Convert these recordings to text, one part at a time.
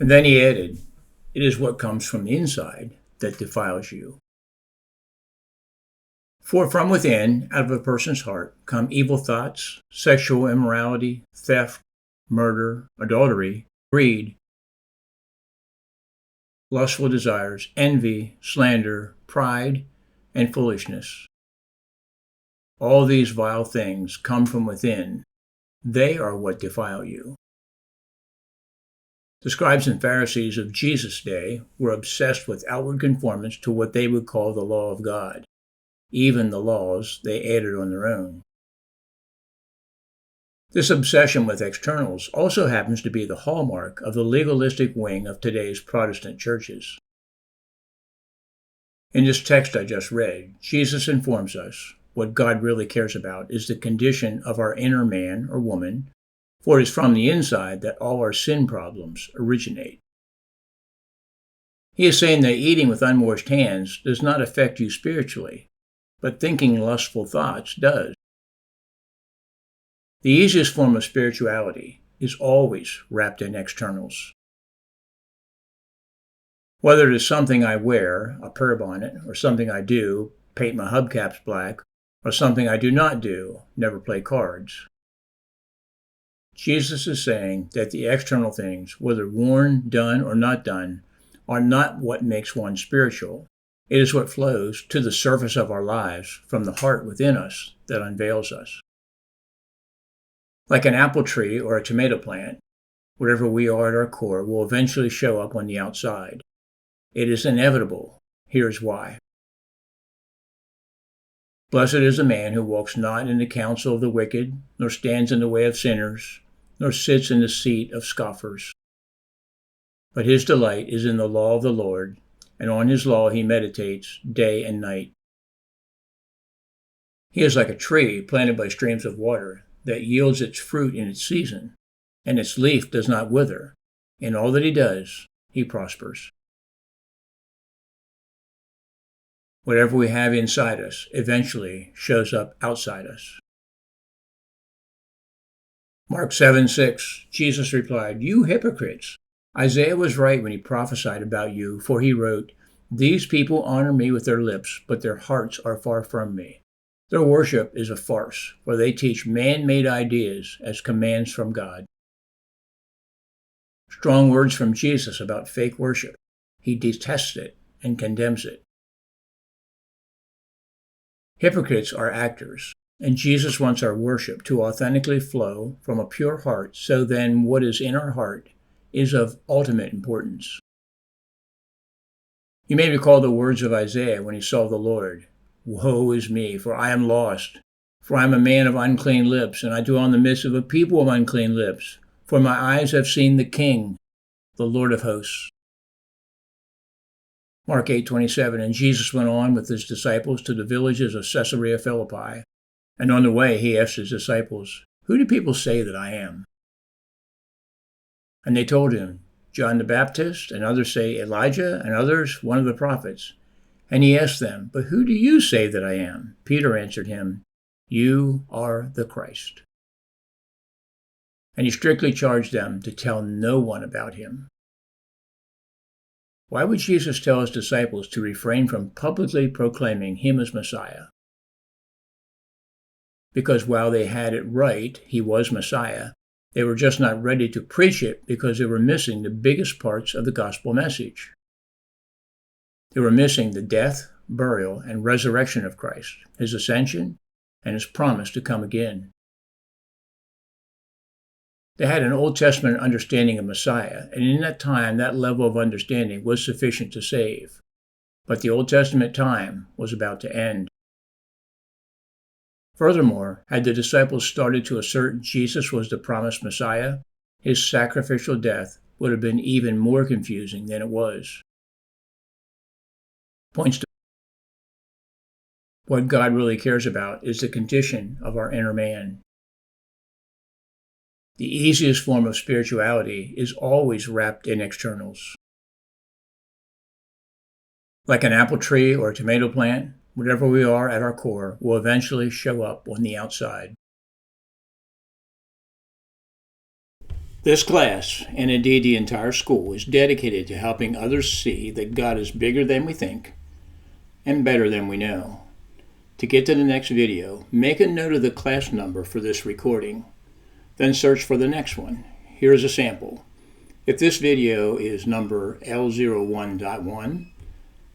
And then he added, it is what comes from the inside that defiles you. For from within, out of a person's heart, come evil thoughts, sexual immorality, theft, murder, adultery, greed, lustful desires, envy, slander, pride, and foolishness. All these vile things come from within. They are what defile you. The scribes and Pharisees of Jesus' day were obsessed with outward conformance to what they would call the law of God, even the laws they added on their own. This obsession with externals also happens to be the hallmark of the legalistic wing of today's Protestant churches. In this text I just read, Jesus informs us what God really cares about is the condition of our inner man or woman, for it is from the inside that all our sin problems originate. He is saying that eating with unwashed hands does not affect you spiritually, but thinking lustful thoughts does. The easiest form of spirituality is always wrapped in externals. Whether it is something I wear, a prayer bonnet, or something I do, paint my hubcaps black, or something I do not do, never play cards. Jesus is saying that the external things, whether worn, done, or not done, are not what makes one spiritual. It is what flows to the surface of our lives from the heart within us that unveils us. Like an apple tree or a tomato plant, whatever we are at our core will eventually show up on the outside. It is inevitable. Here's why. Blessed is the man who walks not in the counsel of the wicked, nor stands in the way of sinners, nor sits in the seat of scoffers. But his delight is in the law of the Lord, and on his law he meditates day and night. He is like a tree planted by streams of water that yields its fruit in its season, and its leaf does not wither. In all that he does, he prospers. Whatever we have inside us eventually shows up outside us. Mark 7:6, Jesus replied, "You hypocrites! Isaiah was right when he prophesied about you, for he wrote, 'These people honor me with their lips, but their hearts are far from me. Their worship is a farce, for they teach man-made ideas as commands from God.'" Strong words from Jesus about fake worship. He detests it and condemns it. Hypocrites are actors, and Jesus wants our worship to authentically flow from a pure heart, so then what is in our heart is of ultimate importance. You may recall the words of Isaiah when he saw the Lord. "Woe is me, for I am lost, for I am a man of unclean lips, and I dwell in the midst of a people of unclean lips, for my eyes have seen the King, the Lord of hosts." Mark 8:27, and Jesus went on with his disciples to the villages of Caesarea Philippi, and on the way he asked his disciples, "Who do people say that I am?" And they told him, "John the Baptist, and others say Elijah, and others one of the prophets." And he asked them, "But who do you say that I am?" Peter answered him, "You are the Christ." And he strictly charged them to tell no one about him. Why would Jesus tell his disciples to refrain from publicly proclaiming him as Messiah? Because while they had it right, he was Messiah, they were just not ready to preach it because they were missing the biggest parts of the gospel message. They were missing the death, burial, and resurrection of Christ, his ascension, and his promise to come again. They had an Old Testament understanding of Messiah, and in that time, that level of understanding was sufficient to save. But the Old Testament time was about to end. Furthermore, had the disciples started to assert Jesus was the promised Messiah, his sacrificial death would have been even more confusing than it was. Points to what God really cares about is the condition of our inner man. The easiest form of spirituality is always wrapped in externals. Like an apple tree or a tomato plant, whatever we are at our core will eventually show up on the outside. This class, and indeed the entire school, is dedicated to helping others see that God is bigger than we think and better than we know. To get to the next video, make a note of the class number for this recording. Then search for the next one. Here's a sample. If this video is number L01.1,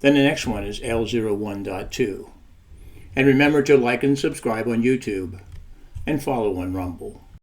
then the next one is L01.2. And remember to like and subscribe on YouTube and follow on Rumble.